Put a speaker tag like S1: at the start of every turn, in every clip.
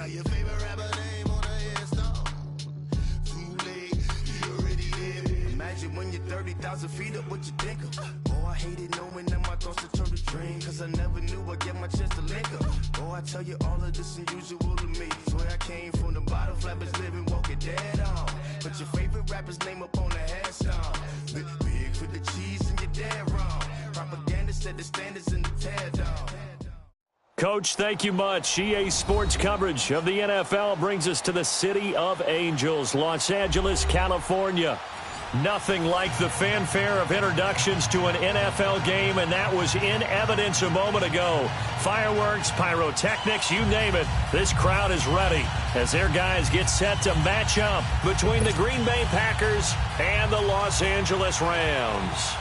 S1: your favorite rapper name on a headstone. Too late, you already dead. Imagine when you're 30,000 feet up, what you think of? Oh, I hated knowing that my thoughts would turn to dream, cause I never knew I'd get my chance to link up. Oh, I tell you all of this unusual to me. Swear I came from the bottom, flappers living, walking dead on. Put your favorite rapper's name up on the headstone. Big for the cheese and you're dead wrong. Propaganda set the standards in the tear down.
S2: Coach, thank you much. EA Sports coverage of the NFL brings us to the City of Angels, Los Angeles, California. Nothing like the fanfare of introductions to an NFL game, and that was in evidence a moment ago. Fireworks, pyrotechnics, you name it. This crowd is ready as their guys get set to match up between the Green Bay Packers and the Los Angeles Rams.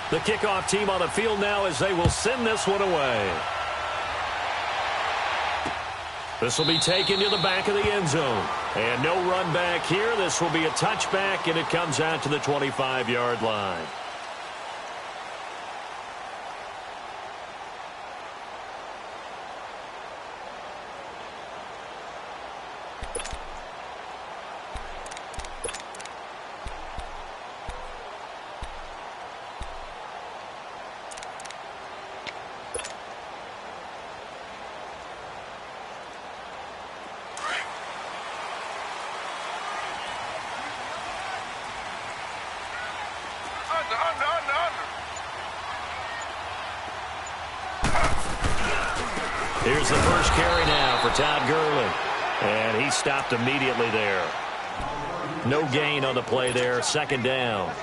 S2: The kickoff team on the field now as they will send this one away. This will be taken to the back of the end zone. And no run back here. This will be a touchback, and it comes out to the 25-yard line. Here's the first carry now for Todd Gurley. And he stopped immediately there. No gain on the play there. Second down.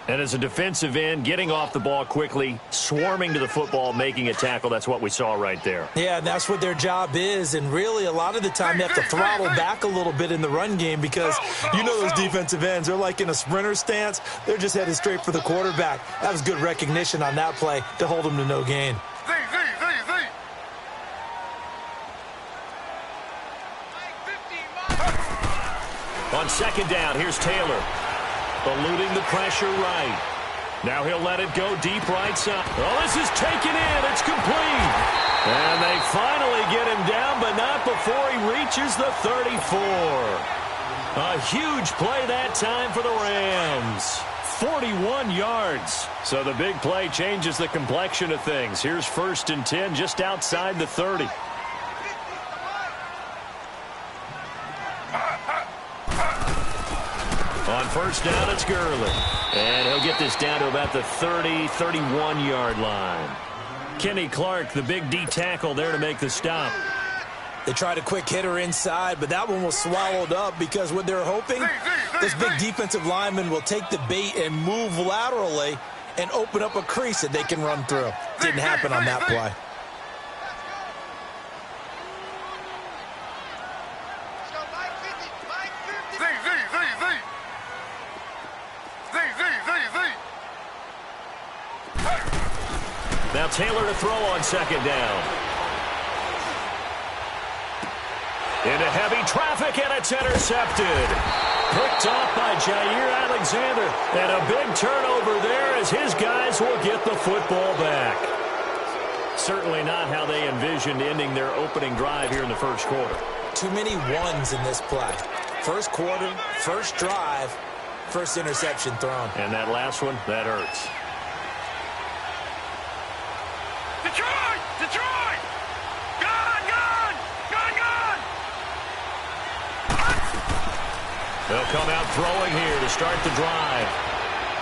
S2: And as a defensive end, getting off the ball quickly, swarming to the football, making a tackle, that's what we saw right there.
S3: Yeah, and that's what their job is. And really, a lot of the time, they have to throttle back a little bit in the run game because you know those defensive ends, they're like in a sprinter stance. They're just headed straight for the quarterback. That was good recognition on that play to hold them to no gain.
S2: On second down, here's Taylor. Eluding the pressure right. Now he'll let it go deep right side. Oh, this is taken in. It's complete. And they finally get him down, but not before he reaches the 34. A huge play that time for the Rams. 41 yards. So the big play changes the complexion of things. Here's 1st and 10 just outside the 30. On first down, it's Gurley. And he'll get this down to about the 30, 31-yard line. Kenny Clark, the big D tackle there to make the stop.
S3: They tried a quick hitter inside, but that one was swallowed up because what they're hoping, this big defensive lineman will take the bait and move laterally and open up a crease that they can run through. Didn't happen on that play.
S2: Now Taylor to throw on second down. Into heavy traffic, and it's intercepted. Picked off by Jair Alexander. And a big turnover there as his guys will get the football back. Certainly not how they envisioned ending their opening drive here in the first quarter.
S3: Too many ones in this play. First quarter, first drive, first interception thrown.
S2: And that last one, that hurts.
S4: Detroit! Detroit! Gone! Gone! Gone! Gone!
S2: They'll come out throwing here to start the drive.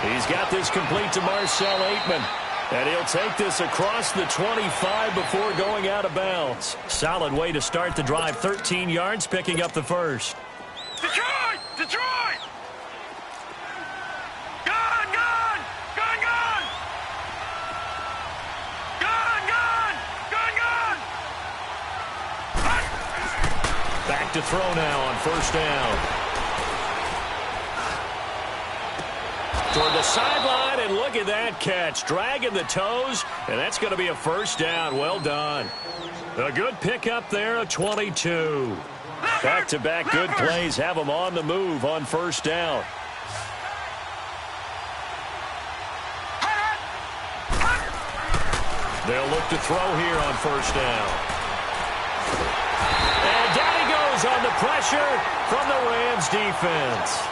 S2: He's got this complete to Marcel Aitman. And he'll take this across the 25 before going out of bounds. Solid way to start the drive. 13 yards, picking up the first.
S4: Detroit! Detroit! Gone! Gone! Gone! Gone! Gone! Gone! Gone! Gone!
S2: Back to throw now on first down. Toward the sideline, and look at that catch. Dragging the toes, and that's going to be a first down. Well done. A good pickup there, a 22. Back-to-back good plays have them on the move on first down. They'll look to throw here on first down. And down he goes on the pressure from the Rams defense.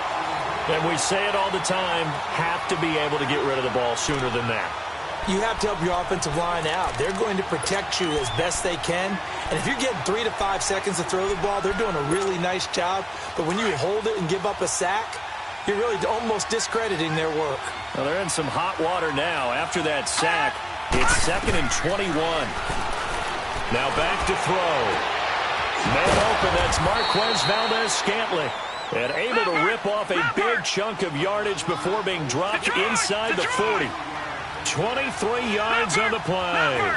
S2: And we say it all the time, have to be able to get rid of the ball sooner than that.
S3: You have to help your offensive line out. They're going to protect you as best they can. And if you're getting 3 to 5 seconds to throw the ball, they're doing a really nice job. But when you hold it and give up a sack, you're really almost discrediting their work.
S2: Well, they're in some hot water now. After that sack, it's 2nd and 21. Now back to throw. Man open, that's Marquez Valdez-Scantling. And able to rip off a big chunk of yardage before being dropped inside the 40. 23 yards on the play.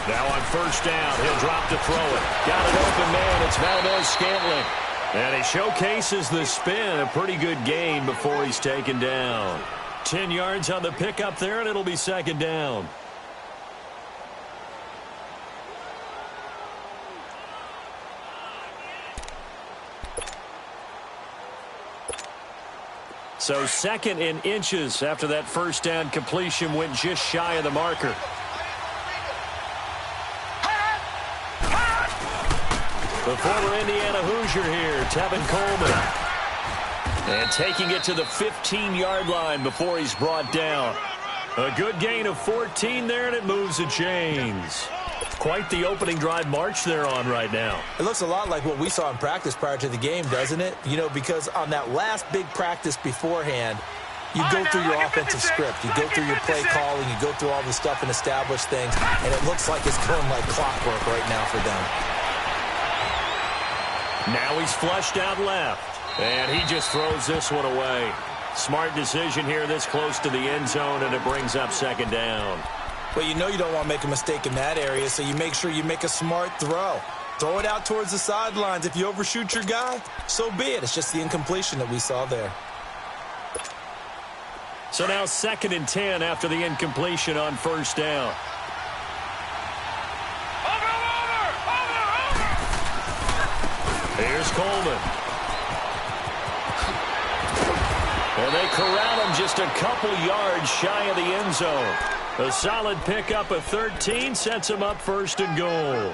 S2: Now on first down, he'll drop to throw it. Got an open man, it's Valdez-Scantling. And he showcases the spin, a pretty good gain before he's taken down. 10 yards on the pickup there, and it'll be 2nd down. So 2nd in inches after that first down completion went just shy of the marker. The former Indiana Hoosier here, Tevin Coleman. And taking it to the 15-yard line before he's brought down. A good gain of 14 there, and it moves the chains. Quite the opening drive march they're on right now.
S3: It looks a lot like what we saw in practice prior to the game, doesn't it? You know, because on that last big practice beforehand, you go through your offensive script. You go through your play calling. You go through all the stuff and establish things. And it looks like it's going like clockwork right now for them.
S2: Now he's flushed out left. And he just throws this one away. Smart decision here this close to the end zone, and it brings up 2nd down.
S3: Well, you know you don't want to make a mistake in that area, so you make sure you make a smart throw. Throw it out towards the sidelines. If you overshoot your guy, so be it. It's just the incompletion that we saw there.
S2: So now 2nd and 10 after the incompletion on first down. Here's Coleman. And they corral him just a couple yards shy of the end zone. A solid pickup of 13 sets him up 1st and goal.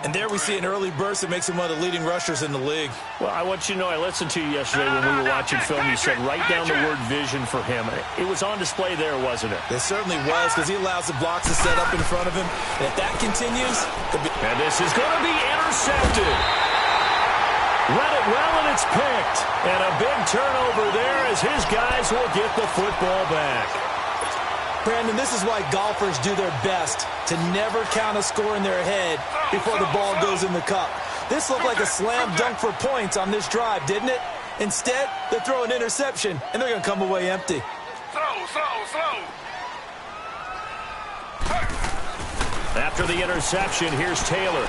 S3: And there we see an early burst that makes him one of the leading rushers in the league.
S2: Well, I want you to know, I listened to you yesterday when we were watching film. You said write down the word vision for him. It was on display there, wasn't it?
S3: It certainly was, because he allows the blocks to set up in front of him. And if that continues...
S2: And this is going to be intercepted. Read it well, and it's picked. And a big turnover there as his guys will get the football back.
S3: Brandon, this is why golfers do their best to never count a score in their head before the ball goes in the cup. This looked like a slam dunk for points on this drive, didn't it? Instead, they throw an interception, and they're going to come away empty.
S4: Slow.
S2: After the interception, here's Taylor.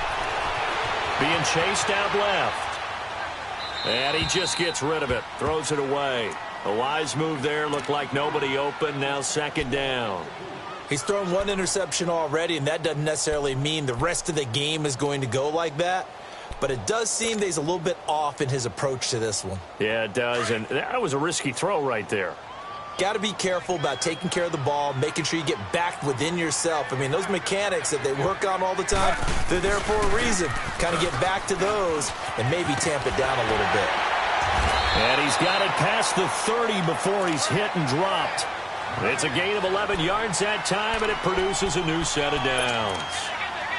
S2: Being chased out left. And he just gets rid of it. Throws it away. A wise move there. Looked like nobody open. Now 2nd down.
S3: He's thrown one interception already, and that doesn't necessarily mean the rest of the game is going to go like that. But it does seem that he's a little bit off in his approach to this one.
S2: Yeah, it does. And that was a risky throw right there.
S3: Got to be careful about taking care of the ball, making sure you get back within yourself. I mean, those mechanics that they work on all the time, they're there for a reason. Kind of get back to those and maybe tamp it down a little bit.
S2: And he's got it past the 30 before he's hit and dropped. It's a gain of 11 yards that time, and it produces a new set of downs.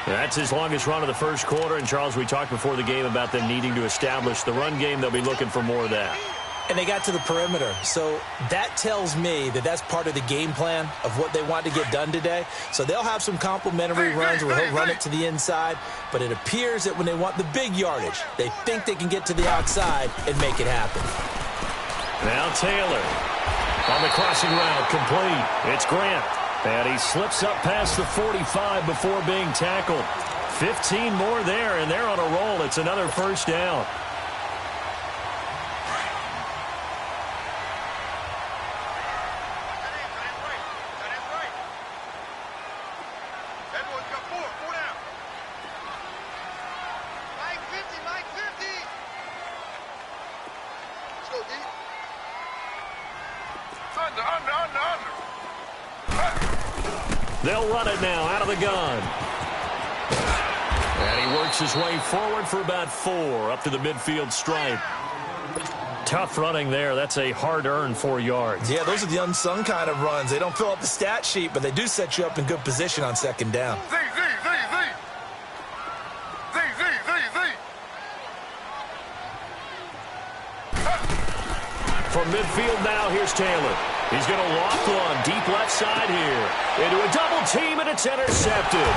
S2: That's his longest run of the first quarter. And, Charles, we talked before the game about them needing to establish the run game. They'll be looking for more of that.
S3: And they got to the perimeter. So that tells me that that's part of the game plan of what they want to get done today. So they'll have some complimentary runs where he'll run it to the inside. But it appears that when they want the big yardage, they think they can get to the outside and make it happen.
S2: Now Taylor on the crossing route, complete. It's Grant. And he slips up past the 45 before being tackled. 15 more there, and they're on a roll. It's another first down.
S4: 4 down. Mike 50, Mike 50. Let's go, D. Under.
S2: They'll run it now out of the gun. And he works his way forward for about 4 up to the midfield stripe. Tough running there. That's a hard-earned 4 yards.
S3: Yeah, those are the unsung kind of runs. They don't fill up the stat sheet, but they do set you up in good position on second down.
S4: Z.
S2: From midfield now, here's Taylor. He's going to loft one deep left side here. Into a double team, and it's intercepted.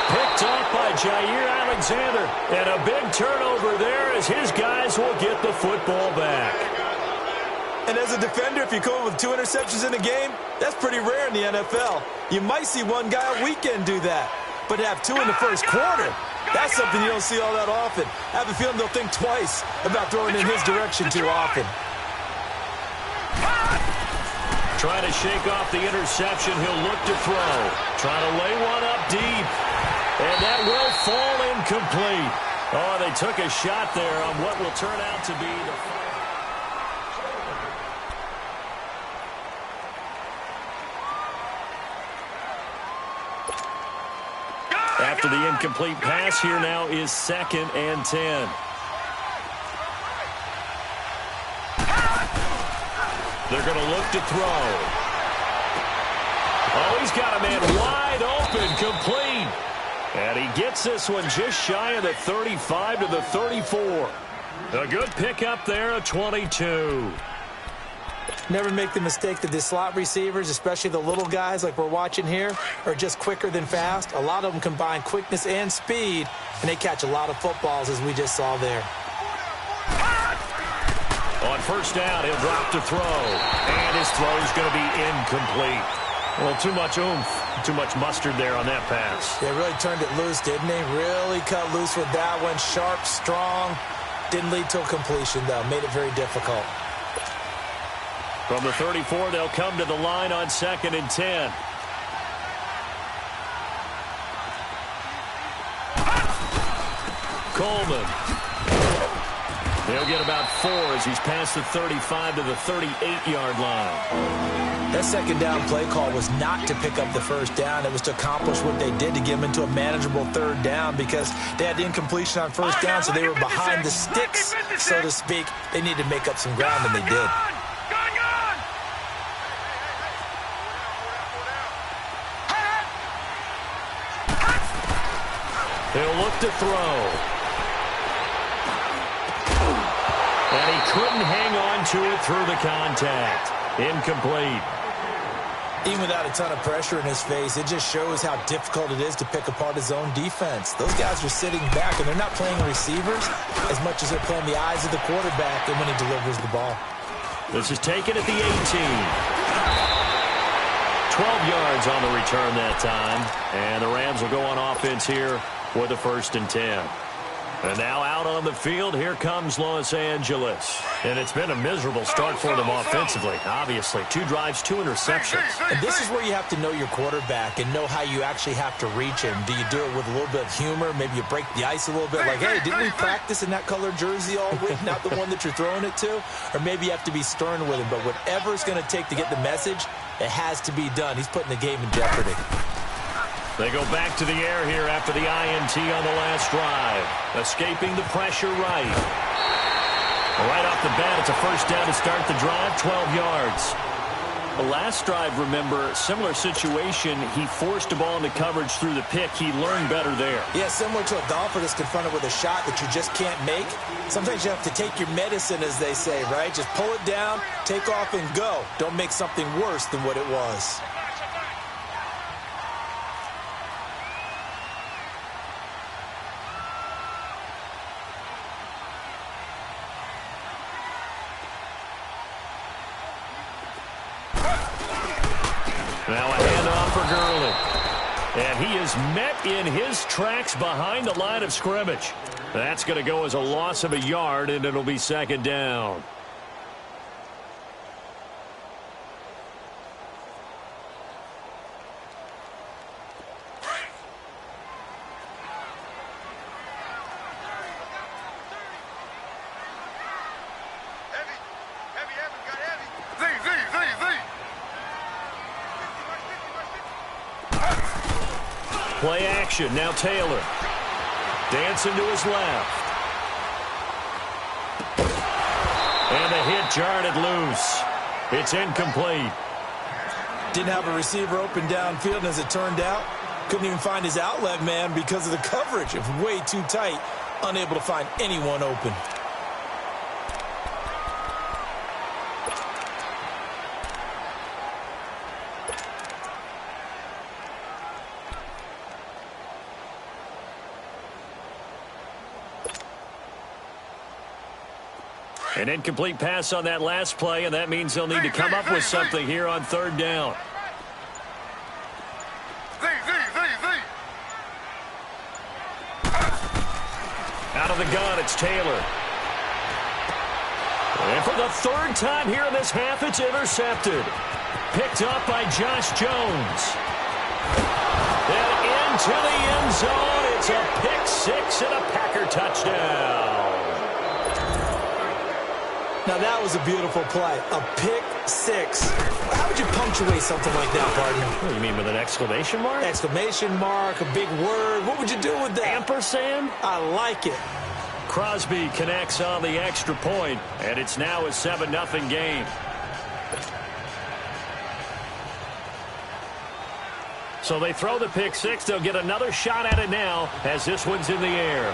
S2: Picked off by Jair Alexander. And a big turnover there as his guys will get the football back.
S3: And as a defender, if you come with 2 interceptions in a game, that's pretty rare in the NFL. You might see one guy a weekend do that. But to have 2 in the first quarter, that's something you don't see all that often. I have a feeling they'll think twice about throwing in his direction too often.
S2: Trying to shake off the interception. He'll look to throw. Trying to lay one up deep. And that will fall incomplete. Oh, they took a shot there on what will turn out to be the... After the incomplete pass, here now is 2nd and 10. They're going to look to throw. Oh, he's got a man wide open, complete. And he gets this one just shy of the 35 to the 34. A good pickup there, a 22.
S3: Never make the mistake that the slot receivers, especially the little guys like we're watching here, are just quicker than fast. A lot of them combine quickness and speed, and they catch a lot of footballs, as we just saw there.
S2: On first down, he'll drop to throw. And his throw is going to be incomplete. Well, too much oomph, too much mustard there on that pass.
S3: They really turned it loose, didn't they? Really cut loose with that one. Sharp, strong. Didn't lead to a completion, though. Made it very difficult.
S2: From the 34, they'll come to the line on 2nd and 10. Coleman. They'll get about 4 as he's past the 35 to the 38-yard line.
S3: That second down play call was not to pick up the first down. It was to accomplish what they did to get them into a manageable 3rd down because they had the incompletion on first down, so they were behind the sticks, so to speak. They needed to make up some ground, and they did.
S2: He'll look to throw. And he couldn't hang on to it through the contact. Incomplete.
S3: Even without a ton of pressure in his face, it just shows how difficult it is to pick apart his own defense. Those guys are sitting back, and they're not playing receivers as much as they're playing the eyes of the quarterback and when he delivers the ball.
S2: This is taken at the 18. 12 yards on the return that time. And the Rams will go on offense here for the 1st and 10. And now out on the field, here comes Los Angeles. And it's been a miserable start for them offensively, obviously. 2 drives, 2 interceptions.
S3: And this is where you have to know your quarterback and know how you actually have to reach him. Do you do it with a little bit of humor? Maybe you break the ice a little bit, like, hey, didn't we practice in that colored jersey all week, not the one that you're throwing it to? Or maybe you have to be stern with him. But whatever it's going to take to get the message, it has to be done. He's putting the game in jeopardy.
S2: They go back to the air here after the INT on the last drive. Escaping the pressure right. Right off the bat, it's a first down to start the drive, 12 yards. The last drive, remember, similar situation. He forced a ball into coverage through the pick. He learned better there.
S3: Yeah, similar to a golfer that's confronted with a shot that you just can't make. Sometimes you have to take your medicine, as they say, right? Just pull it down, take off, and go. Don't make something worse than what it was.
S2: Now a handoff for Gurley. And he is met in his tracks behind the line of scrimmage. That's going to go as a loss of a yard, and it'll be 2nd down. Play action. Now Taylor. Dancing to his left. And the hit jarred it loose. It's incomplete.
S3: Didn't have a receiver open downfield, and as it turned out, couldn't even find his outlet man because of the coverage. It was way too tight, unable to find anyone open.
S2: An incomplete pass on that last play, and that means they'll need to come up with something here on third down. Out of the gun, it's Taylor. And for the third time here in this half, it's intercepted. Picked up by Josh Jones. And into the end zone. It's a pick six and a Packer touchdown.
S3: Now, that was a beautiful play. A pick six. How would you punctuate something like that, partner?
S2: What do you mean, with an exclamation mark?
S3: Exclamation mark, a big word. What would you do with that?
S2: Ampersand?
S3: I like it.
S2: Crosby connects on the extra point, and it's now a 7-0 game. So they throw the pick six. They'll get another shot at it now as this one's in the air.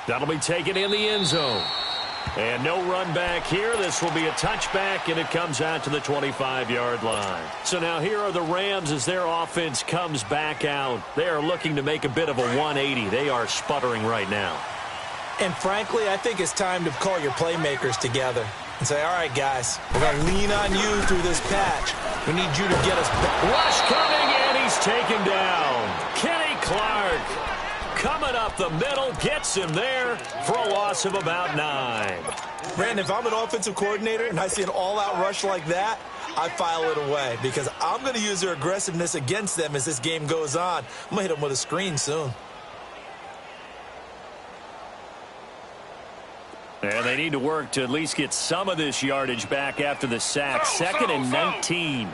S2: That'll be taken in the end zone. And no run back here. This will be a touchback, and it comes out to the 25-yard line. So now here are the Rams as their offense comes back out. They are looking to make a bit of a 180. They are sputtering right now.
S3: And frankly, I think it's time to call your playmakers together and say, all right, guys, we're going to lean on you through this patch. We need you to get us back.
S2: Rush coming, and he's taken down. Kenny Clark coming up the middle, gets him there for a loss of about 9.
S3: Brandon, if I'm an offensive coordinator and I see an all-out rush like that, I file it away because I'm going to use their aggressiveness against them as this game goes on. I'm going to hit them with a screen soon.
S2: And they need to work to at least get some of this yardage back after the sack. 2nd and 19.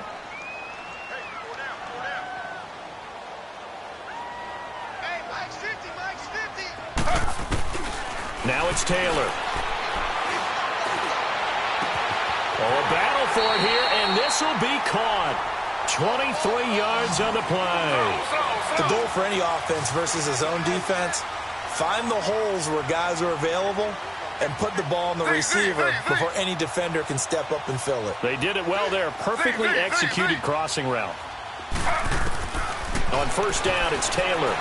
S2: Now it's Taylor. Oh, a battle for it here, and this will be caught. 23 yards on the play.
S3: The goal for any offense versus a zone defense, find the holes where guys are available and put the ball on the receiver before any defender can step up and fill it.
S2: They did it well there. Perfectly executed crossing route. On first down, it's Taylor.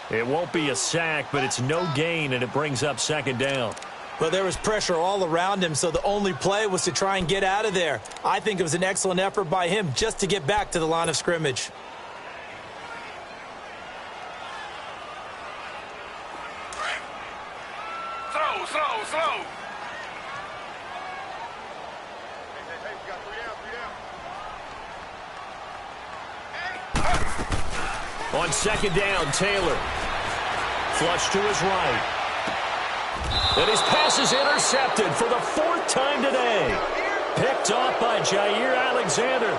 S2: It won't be a sack, but it's no gain, and it brings up 2nd down.
S3: Well, there was pressure all around him, so the only play was to try and get out of there. I think it was an excellent effort by him just to get back to the line of scrimmage.
S4: Throw.
S2: On 2nd down, Taylor. Flush to his right. And his pass is intercepted for the 4th time today. Picked off by Jair Alexander.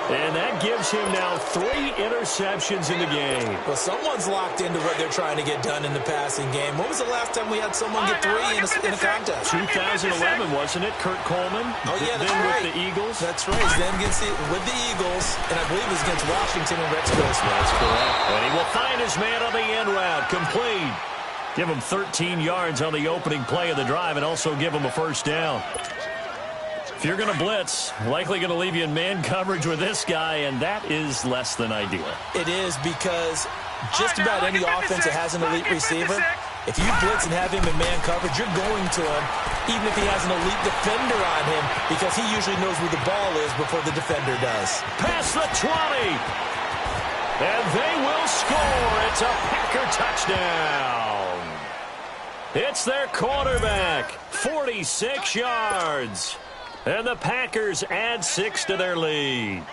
S2: And that gives him now 3 interceptions in the game.
S3: Well, someone's locked into what they're trying to get done in the passing game. When was the last time we had someone get 3 in a contest?
S2: 2011, wasn't it? Kurt Coleman.
S3: Oh, yeah, that's
S2: then
S3: right.
S2: With the Eagles.
S3: That's right. Then with the Eagles, and I believe it was against Washington and Rex Grossman.
S2: That's correct. And he will find his man on the end route. Complete. Give him 13 yards on the opening play of the drive and also give him a first down. If you're going to blitz, likely going to leave you in man coverage with this guy, and that is less than ideal.
S3: It is because just about any offense that has an elite receiver, if you blitz and have him in man coverage, you're going to him, even if he has an elite defender on him, because he usually knows where the ball is before the defender does.
S2: Past the 20. And they will score. It's a Packer touchdown. It's their quarterback. 46 yards. And the Packers add 6 to their lead.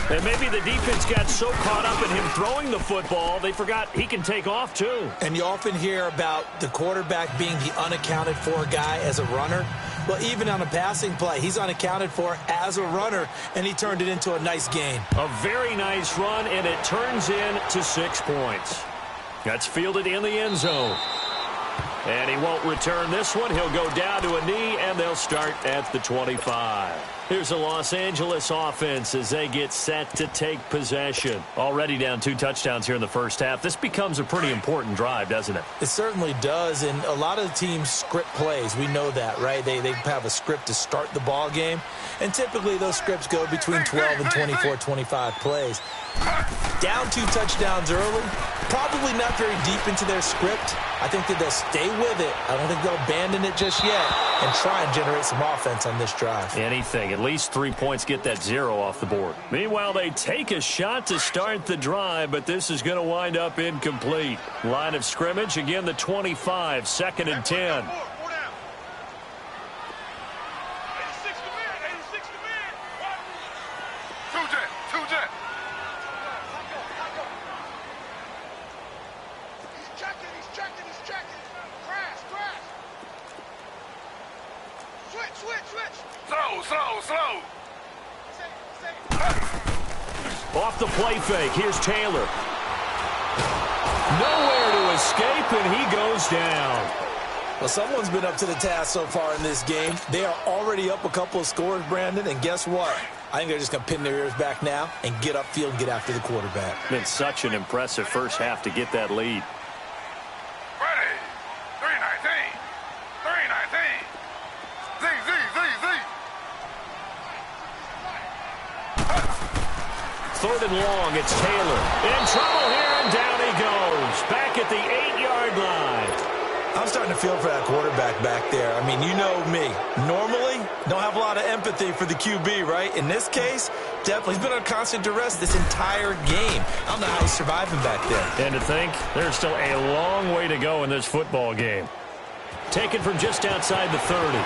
S2: And maybe the defense got so caught up in him throwing the football, they forgot he can take off too.
S3: And you often hear about the quarterback being the unaccounted for guy as a runner. Well, even on a passing play, he's unaccounted for as a runner, and he turned it into a nice gain.
S2: A very nice run, and it turns into 6 points. That's fielded in the end zone. And he won't return this one. He'll go down to a knee, and they'll start at the 25. Here's the Los Angeles offense as they get set to take possession. Already down 2 touchdowns here in the first half. This becomes a pretty important drive, doesn't it?
S3: It certainly does, and a lot of the teams script plays. We know that, right? They have a script to start the ball game, and typically those scripts go between 12 and 24, 25 plays. Down 2 touchdowns early, probably not very deep into their script. I think that they'll stay with it. I don't think they'll abandon it just yet and try and generate some offense on this drive.
S2: Anything. At least 3 points, get that 0 off the board. Meanwhile, they take a shot to start the drive, but this is going to wind up incomplete. Line of scrimmage, again, the 25, 2nd and 10.
S4: Slow.
S2: Off the play fake, here's Taylor. Nowhere to escape, and he goes down.
S3: Well, someone's been up to the task so far in this game. They are already up a couple of scores, Brandon, and guess what? I think they're just going to pin their ears back now and get upfield and get after the quarterback.
S2: Been such an impressive first half to get that lead.
S4: Ready. 319. 319. Z.
S2: 3rd and long, it's Taylor. In trouble here, and down he goes. Back at the 8-yard line.
S3: I'm starting to feel for that quarterback back there. I mean, you know me. Normally, don't have a lot of empathy for the QB, right? In this case, definitely. He's been on constant duress this entire game. I don't know how he's surviving back there.
S2: And to think, there's still a long way to go in this football game. Taken from just outside the 30.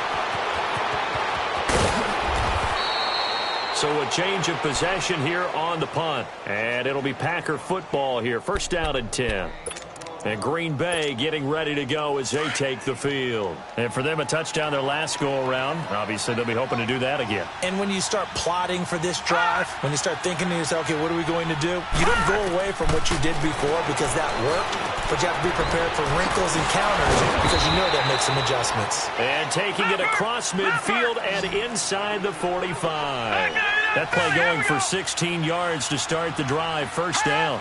S2: So a change of possession here on the punt. And it'll be Packer football here. 1st down and 10. And Green Bay getting ready to go as they take the field. And for them, a touchdown their last go-around. Obviously, they'll be hoping to do that again.
S3: And when you start plotting for this drive, when you start thinking to yourself, okay, what are we going to do? You don't go away from what you did before because that worked, but you have to be prepared for wrinkles and counters because you know they'll make some adjustments.
S2: And taking it across midfield and inside the 45. That play going for 16 yards to start the drive. 1st down.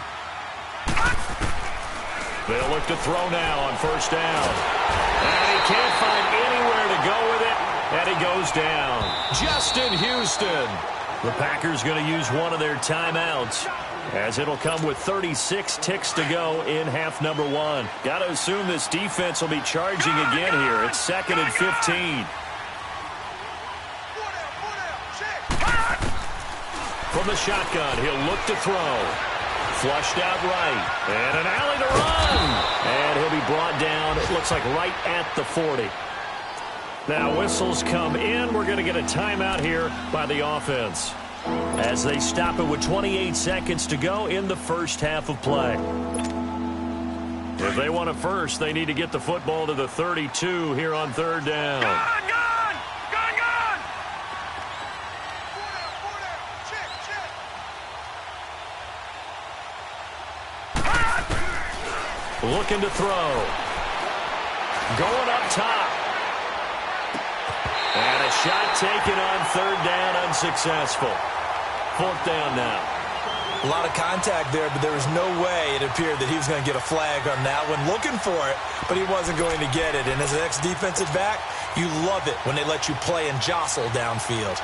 S2: They'll look to throw now on 1st down. And he can't find anywhere to go with it, and he goes down. Justin Houston. The Packers going to use one of their timeouts, as it'll come with 36 ticks to go in half number 1. Got to assume this defense will be charging again here. It's 2nd and 15. From the shotgun, he'll look to throw. Flushed out right. And an alley to run. And he'll be brought down, it looks like right at the 40. Now whistles come in. We're going to get a timeout here by the offense, as they stop it with 28 seconds to go in the first half of play. If they want it first, they need to get the football to the 32 here on 3rd down.
S4: Gone.
S2: Looking to throw. Going up top. And a shot taken on 3rd down, unsuccessful. 4th down now.
S3: A lot of contact there, but there was no way it appeared that he was going to get a flag on that one. Looking for it, but he wasn't going to get it. And as an ex-defensive back, you love it when they let you play and jostle downfield.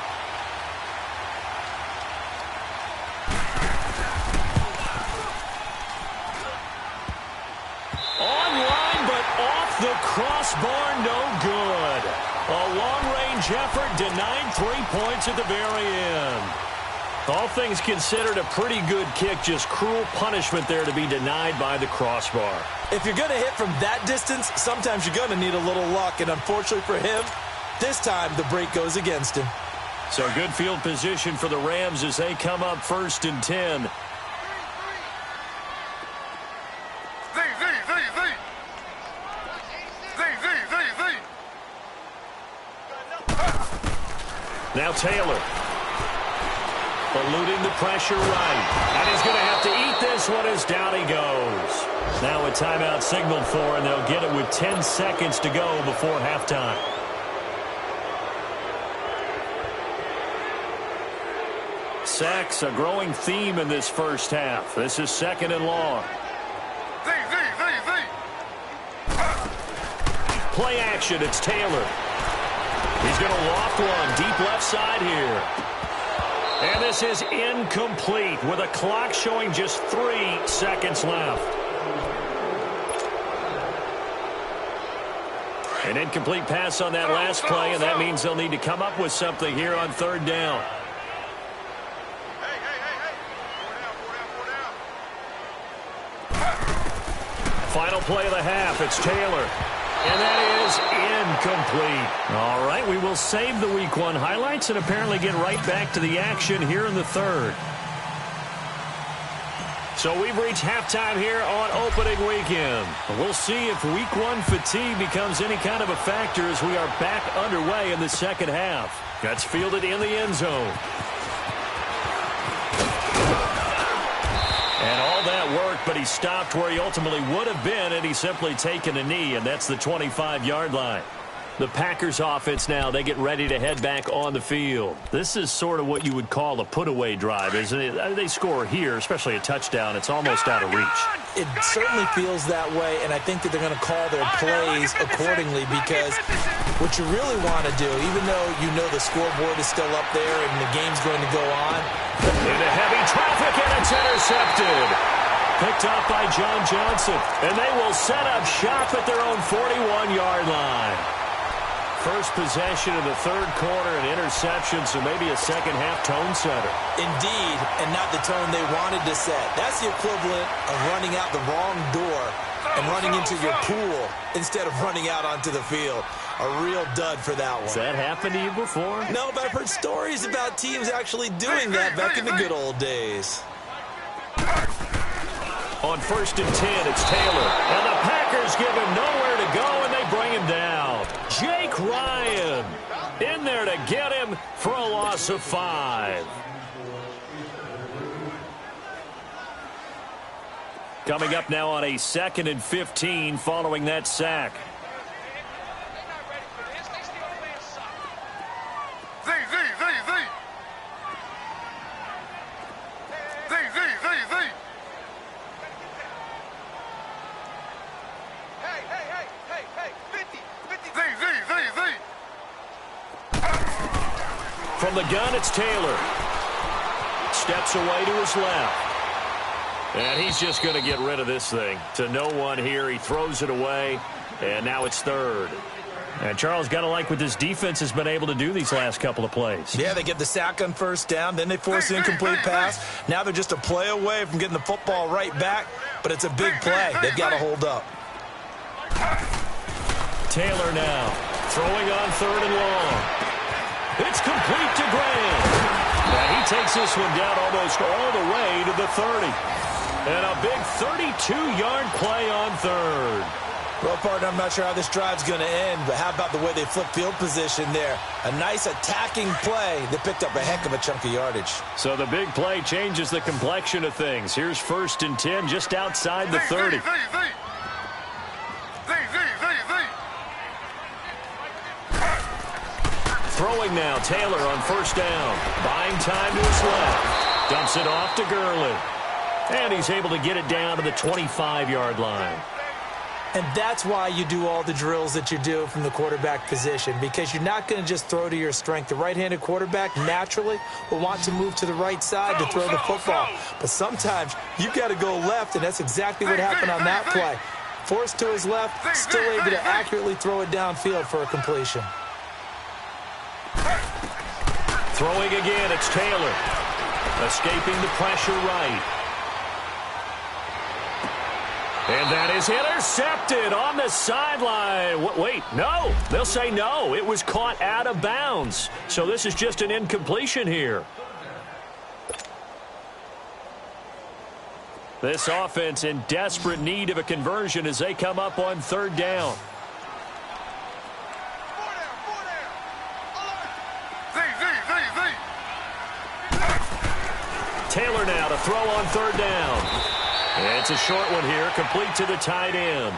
S2: Online, but off the crossbar, no good. A long-range effort denied 3 points at the very end. All things considered, a pretty good kick, just cruel punishment there to be denied by the crossbar.
S3: If you're going to hit from that distance, sometimes you're going to need a little luck, and unfortunately for him, this time the break goes against him.
S2: So good field position for the Rams as they come up 1st and 10. Now Taylor. Eluding the pressure right. And he's going to have to eat this one as down he goes. Now a timeout signaled for, and they'll get it with 10 seconds to go before halftime. Sacks, a growing theme in this first half. This is 2nd and long. Play action, it's Taylor. He's going to loft one deep left side here. And this is incomplete with a clock showing just 3 seconds left. An incomplete pass on that last play, and that means they'll need to come up with something here on 3rd down. Final play of the half, it's Taylor. And that is incomplete. All right, we will save the Week 1 highlights and apparently get right back to the action here in the 3rd. So we've reached halftime here on opening weekend. We'll see if Week 1 fatigue becomes any kind of a factor as we are back underway in the 2nd half. That's fielded in the end zone. And all that work, but he stopped where he ultimately would have been, and he's simply taken a knee, and that's the 25-yard line. The Packers offense now, they get ready to head back on the field. This is sort of what you would call a put-away drive, isn't it? They score here, especially a touchdown. It's almost out of reach.
S3: It certainly feels that way, and I think that they're going to call their plays accordingly because what you really want to do, even though you know the scoreboard is still up there and the game's going to go on.
S2: Into heavy traffic, and it's intercepted. Picked off by John Johnson, and they will set up shop at their own 41-yard line. First possession of the 3rd quarter, an interception, so maybe a second-half tone setter.
S3: Indeed, and not the tone they wanted to set. That's the equivalent of running out the wrong door and running into your pool instead of running out onto the field. A real dud for that one.
S2: Has that happened to you before?
S3: No, but I've heard stories about teams actually doing that back in the good old days.
S2: On 1st and 10, it's Taylor. And the Packers give him nowhere to go, and they bring him down. Jake Ryan in there to get him for a loss of 5. Coming up now on a 2nd and 15 following that sack. From the gun, it's Taylor. Steps away to his left. And he's just going to get rid of this thing. To no one here. He throws it away. And now it's 3rd. And Charles, got to like what this defense has been able to do these last couple of plays.
S3: Yeah, they get the sack on 1st down. Then they force an incomplete pass. Now they're just a play away from getting the football right back. But it's a big play. They've got to hold up.
S2: Taylor now throwing on 3rd and long. It's complete to Graham. And he takes this one down almost all the way to the 30. And a big 32-yard play on 3rd.
S3: Well, partner, I'm not sure how this drive's going to end, but how about the way they flip field position there? A nice attacking play that picked up a heck of a chunk of yardage.
S2: So the big play changes the complexion of things. Here's 1st and 10 just outside the 30. Throwing now, Taylor on 1st down. Buying time to his left. Dumps it off to Gurley. And he's able to get it down to the 25-yard line.
S3: And that's why you do all the drills that you do from the quarterback position, because you're not going to just throw to your strength. The right-handed quarterback naturally will want to move to the right side to throw the football. But sometimes you got to go left, and that's exactly what happened on that play. Forced to his left, still able to accurately throw it downfield for a completion.
S2: Throwing again, it's Taylor. Escaping the pressure right. And that is intercepted on the sideline. Wait, no. They'll say no. It was caught out of bounds. So this is just an incompletion here. This offense in desperate need of a conversion as they come up on third down. Taylor now to throw on third down. It's a short one here, complete to the tight end.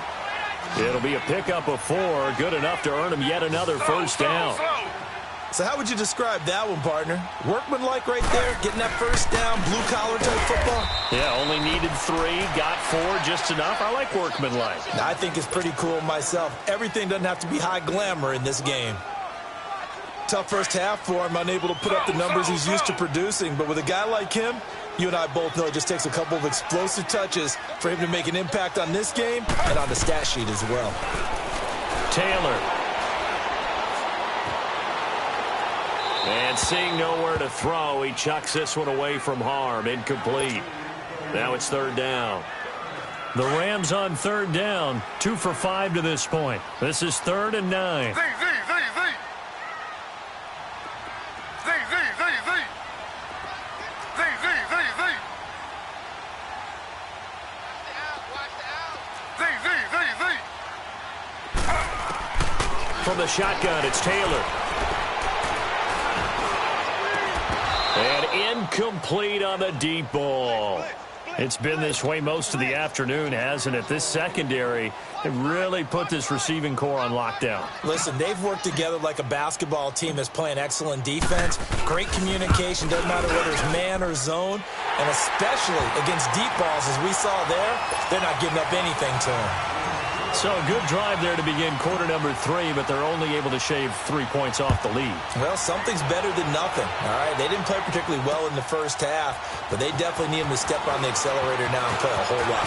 S2: It'll be a pickup of 4, good enough to earn him yet another first down.
S3: So how would you describe that one, partner? Workmanlike right there, getting that first down, blue-collar type football?
S2: Yeah, only needed 3, got 4, just enough. I like workmanlike.
S3: I think it's pretty cool myself. Everything doesn't have to be high glamour in this game. Tough first half for him, unable to put up the numbers he's used to producing. But with a guy like him, you and I both know it just takes a couple of explosive touches for him to make an impact on this game and on the stat sheet as well.
S2: Taylor. And seeing nowhere to throw, he chucks this one away from harm. Incomplete. Now it's third down. The Rams on third down, 2 for 5 to this point. This is 3rd and 9. From the shotgun, it's Taylor. And incomplete on the deep ball. It's been this way most of the afternoon, hasn't it? This secondary really put this receiving core on lockdown.
S3: Listen, they've worked together like a basketball team that's playing excellent defense. Great communication, doesn't matter whether it's man or zone. And especially against deep balls, as we saw there, they're not giving up anything to them.
S2: So a good drive there to begin quarter number 3, but they're only able to shave 3 points off the lead.
S3: Well, something's better than nothing, all right? They didn't play particularly well in the first half, but they definitely need them to step on the accelerator now and play a whole lot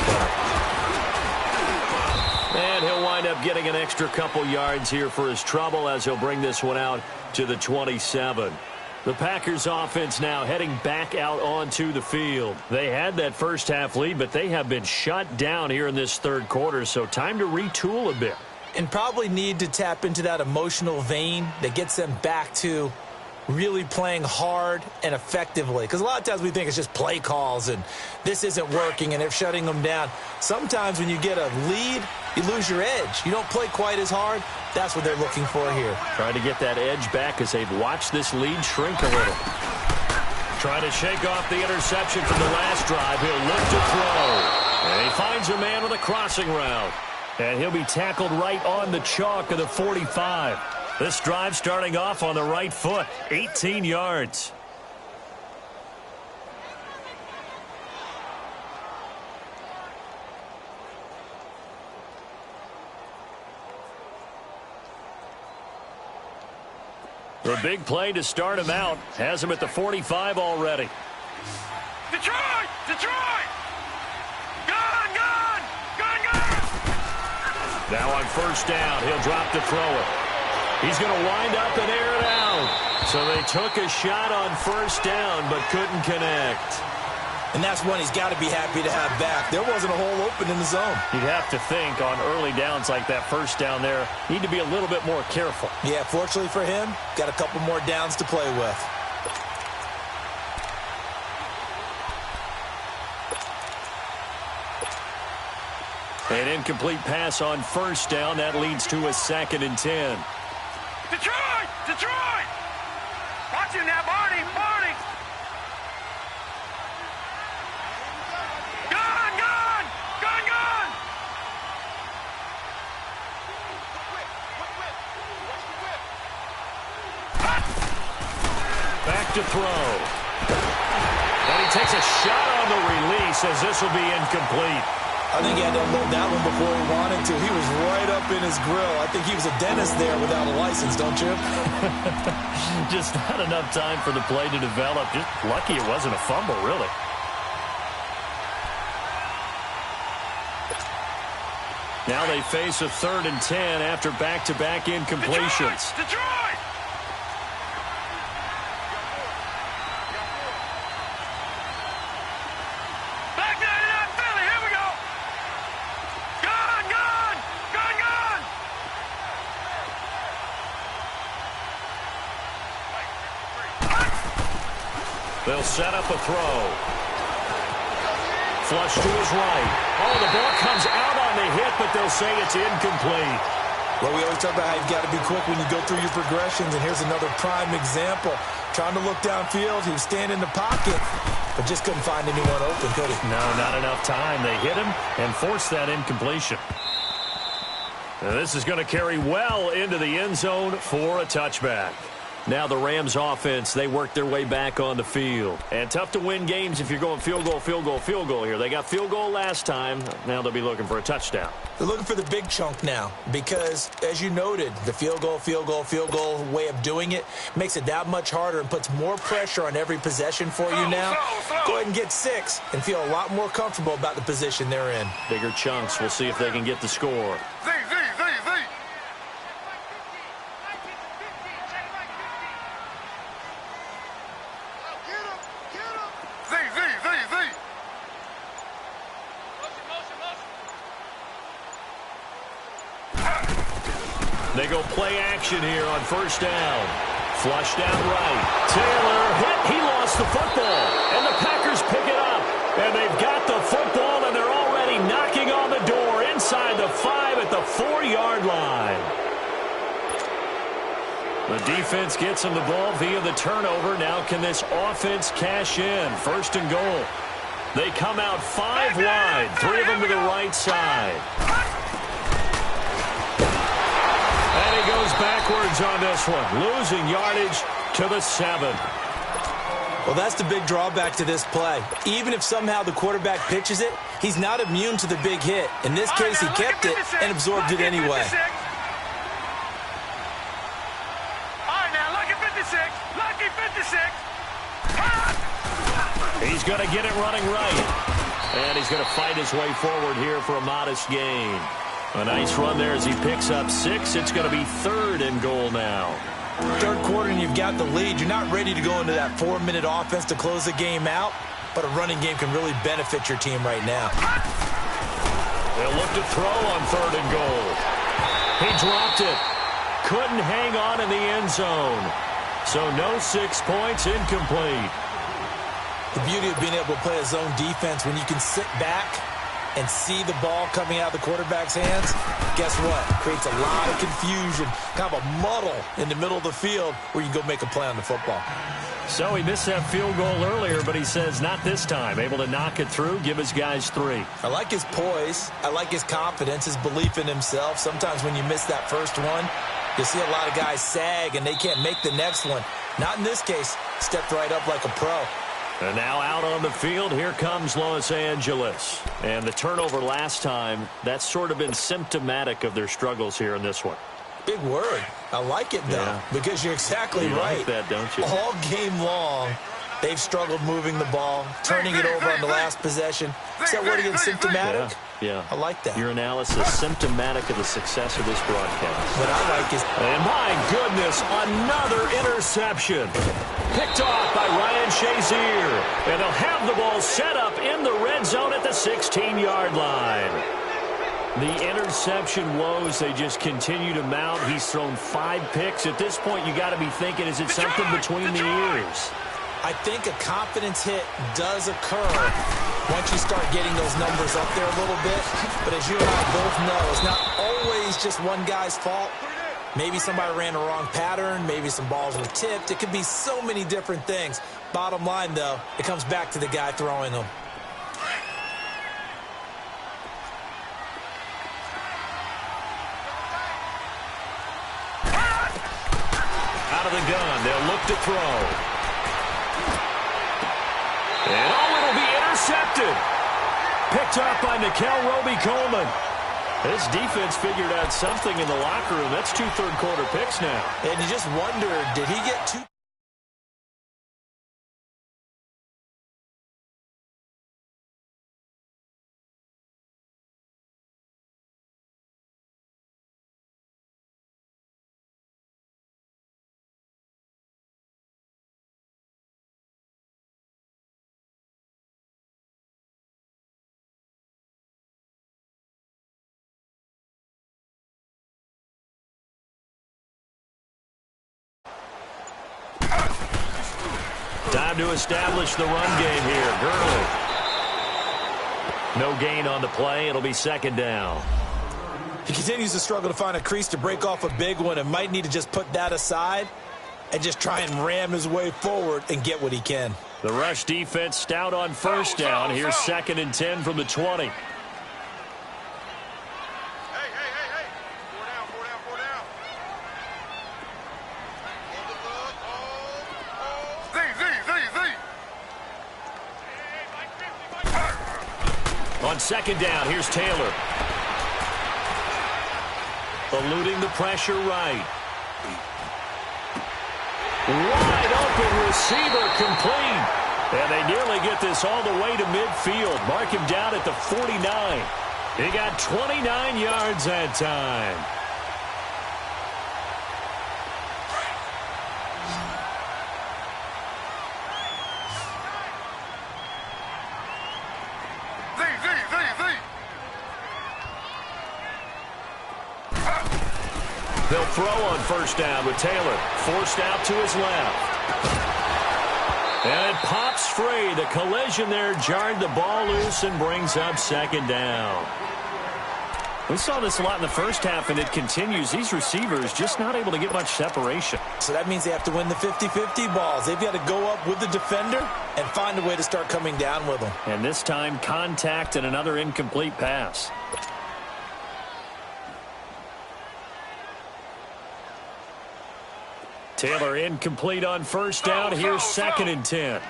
S3: better.
S2: And he'll wind up getting an extra couple yards here for his trouble as he'll bring this one out to the 27. The Packers offense now heading back out onto the field. They had that first half lead, but they have been shut down here in this third quarter, so time to retool a bit.
S3: And probably need to tap into that emotional vein that gets them back to really playing hard and effectively. Because a lot of times we think it's just play calls and this isn't working and they're shutting them down. Sometimes when you get a lead, you lose your edge. You don't play quite as hard. That's what they're looking for here.
S2: Trying to get that edge back as they've watched this lead shrink a little. Trying to shake off the interception from the last drive. He'll look to throw. And he finds a man with a crossing route. And he'll be tackled right on the chalk of the 45. This drive starting off on the right foot. 18 yards. The big play to start him out has him at the 45 already.
S4: Detroit! Detroit! Gun! Gun! Gun! Gun!
S2: Now on first down, he'll drop to throw it. He's going to wind up and air it out. So they took a shot on first down but couldn't connect.
S3: And that's one he's got to be happy to have back. There wasn't a hole open in the zone.
S2: You'd have to think on early downs like that first down there, need to be a little bit more careful.
S3: Yeah, fortunately for him, got a couple more downs to play with.
S2: An incomplete pass on first down. That leads to a 2nd and 10.
S4: Detroit! Detroit! Watch him now, Barney! Barney! Gun! Gun! Gun! Gun!
S2: Back to throw. And he takes a shot on the release as this will be incomplete.
S3: I think he had to unload that one before he wanted to. He was right up in his grill. I think he was a dentist there without a license, don't you?
S2: Just not enough time for the play to develop. Just lucky it wasn't a fumble, really. Now they face a 3rd and 10 after back-to-back incompletions.
S4: Detroit! Back that it up, Philly. Here we go.
S2: They'll set up a throw. Flush to his right. Oh, the ball comes out on the hit, but they'll say it's incomplete.
S3: Well, we always talk about how you've got to be quick when you go through your progressions, and here's another prime example. Trying to look downfield, he was standing in the pocket, but just couldn't find anyone open, could he?
S2: No, not enough time. They hit him and forced that incompletion. Now, this is going to carry well into the end zone for a touchback. Now the Rams offense, they work their way back on the field. And tough to win games if you're going field goal, field goal, field goal here. They got field goal last time. Now they'll be looking for a touchdown.
S3: They're looking for the big chunk now because, as you noted, the field goal, field goal, field goal way of doing it makes it that much harder and puts more pressure on every possession for you now. Go ahead and get 6 and feel a lot more comfortable about the position they're in.
S2: Bigger chunks. We'll see if they can get the score. They go play action here on first down. Flush down right. Taylor hit. He lost the football. And the Packers pick it up. And they've got the football, and they're already knocking on the door inside the 5 at the 4-yard line. The defense gets him the ball via the turnover. Now can this offense cash in? First and goal. They come out 5 wide. 3 of them to the right side. And he goes backwards on this one, losing yardage to the 7.
S3: Well, that's the big drawback to this play. Even if somehow the quarterback pitches it, he's not immune to the big hit. In this case, he kept it and absorbed it anyway.
S4: All right, now, lucky 56. Lucky 56.
S2: He's going to get it running right. And he's going to fight his way forward here for a modest gain. A nice run there as he picks up 6. It's going to be 3rd and goal now.
S3: Third quarter and you've got the lead. You're not ready to go into that 4-minute offense to close the game out, but a running game can really benefit your team right now.
S2: They'll look to throw on 3rd and goal. He dropped it. Couldn't hang on in the end zone. So no 6 points, incomplete.
S3: The beauty of being able to play a zone defense when you can sit back and see the ball coming out of the quarterback's hands, guess what? Creates a lot of confusion, kind of a muddle in the middle of the field where you can go make a play on the football.
S2: So he missed that field goal earlier, but he says not this time. Able to knock it through, give his guys 3.
S3: I like his poise. I like his confidence, his belief in himself. Sometimes when you miss that first one, you see a lot of guys sag and they can't make the next one. Not in this case. Stepped right up like a pro.
S2: And now out on the field, here comes Los Angeles. And the turnover last time, that's sort of been symptomatic of their struggles here in this one.
S3: Big word. I like it, though, because you're exactly right.
S2: You like that, don't you?
S3: All game long, they've struggled moving the ball, turning it over on the last possession. Is that word again, symptomatic?
S2: Yeah.
S3: I like that.
S2: Your analysis, symptomatic of the success of this broadcast.
S3: What I like is...
S2: And my goodness, another interception. Picked off by Ryan Shazier. And they'll have the ball set up in the red zone at the 16-yard line. The interception woes, they just continue to mount. He's thrown 5 picks. At this point, you got to be thinking, is it something between the ears?
S3: I think a confidence hit does occur once you start getting those numbers up there a little bit. But as you and I both know, it's not always just one guy's fault. Maybe somebody ran a wrong pattern. Maybe some balls were tipped. It could be so many different things. Bottom line, though, it comes back to the guy throwing them.
S2: Out of the gun, they'll look to throw. And it'll be intercepted. Picked up by Nickel Roby-Coleman. This defense figured out something in the locker room. That's 2 third-quarter picks now.
S3: And you just wonder, did he get 2?
S2: Time to establish the run game here. Gurley. No gain on the play. It'll be second down.
S3: He continues to struggle to find a crease to break off a big one and might need to just put that aside and just try and ram his way forward and get what he can.
S2: The rush defense stout on first down. Here's 2nd and 10 from the 20. On 2nd down, here's Taylor. Eluding the pressure right. Wide open receiver complete. And they nearly get this all the way to midfield. Mark him down at the 49. He got 29 yards that time. They'll throw on first down with Taylor. Forced out to his left. And it pops free. The collision there jarred the ball loose and brings up 2nd down. We saw this a lot in the first half, and it continues. These receivers just not able to get much separation.
S3: So that means they have to win the 50-50 balls. They've got to go up with the defender and find a way to start coming down with them.
S2: And this time, contact and another incomplete pass. Taylor incomplete on first down. Here's 2nd and 10.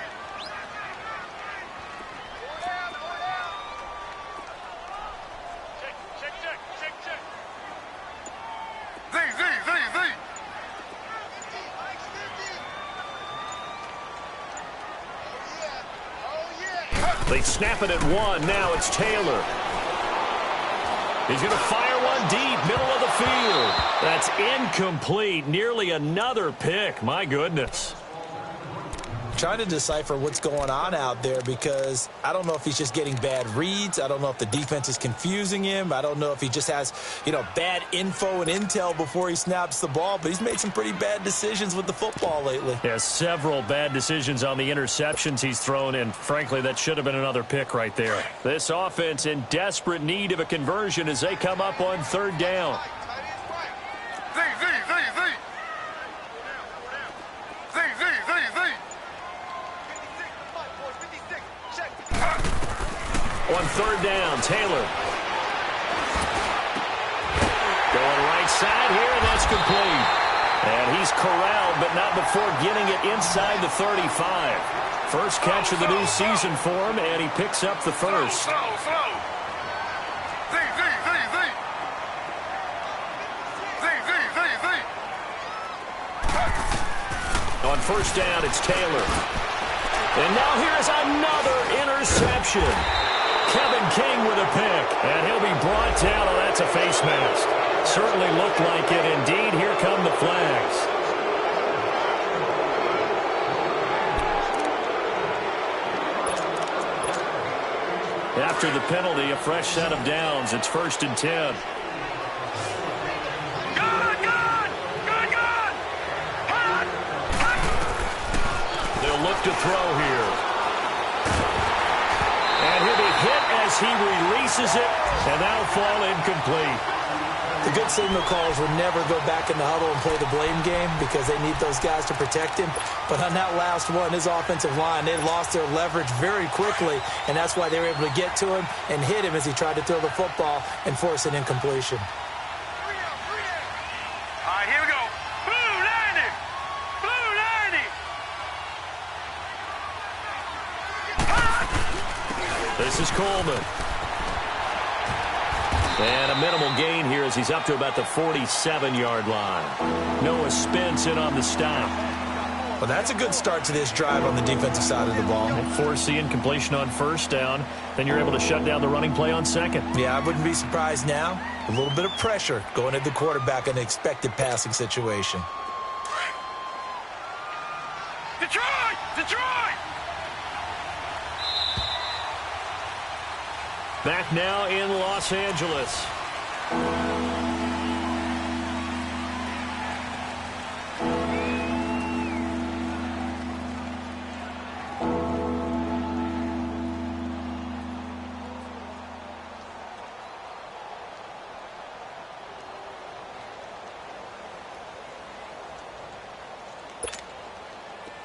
S2: They snap it at 1. Now it's Taylor. He's going to fire one deep, middle of the field. That's incomplete. Nearly another pick. My goodness.
S3: Trying to decipher what's going on out there because I don't know if he's just getting bad reads. I don't know if the defense is confusing him. I don't know if he just has, bad info and intel before he snaps the ball. But he's made some pretty bad decisions with the football lately.
S2: Yeah, several bad decisions on the interceptions he's thrown, and frankly, that should have been another pick right there. This offense in desperate need of a conversion as they come up on 3rd down. On 3rd down, Taylor. Going right side here, and that's complete. And he's corralled, but not before getting it inside the 35. First catch of the new season for him, and he picks up the first. On first down, it's Taylor. And now here's another interception. Kevin King with a pick, and he'll be brought down. Oh, that's a face mask. Certainly looked like it. Indeed, here come the flags. After the penalty, a fresh set of downs. It's 1st and 10. They'll look to throw here. And he'll be hit as he releases it, and that'll fall incomplete.
S3: The good signal callers will never go back in the huddle and play the blame game because they need those guys to protect him. But on that last one, his offensive line, they lost their leverage very quickly, and that's why they were able to get to him and hit him as he tried to throw the football and force an incompletion.
S4: All right, here we go. Blue 90. Blue 90.
S2: This is Coleman. And a minimal gain here as he's up to about the 47-yard line. Noah Spence in on the stop.
S3: Well, that's a good start to this drive on the defensive side of the ball.
S2: Force the incompletion on first down. Then you're able to shut down the running play on second.
S3: Yeah, I wouldn't be surprised now. A little bit of pressure going at the quarterback in an expected passing situation.
S4: Detroit! Detroit!
S2: Back now in Los Angeles.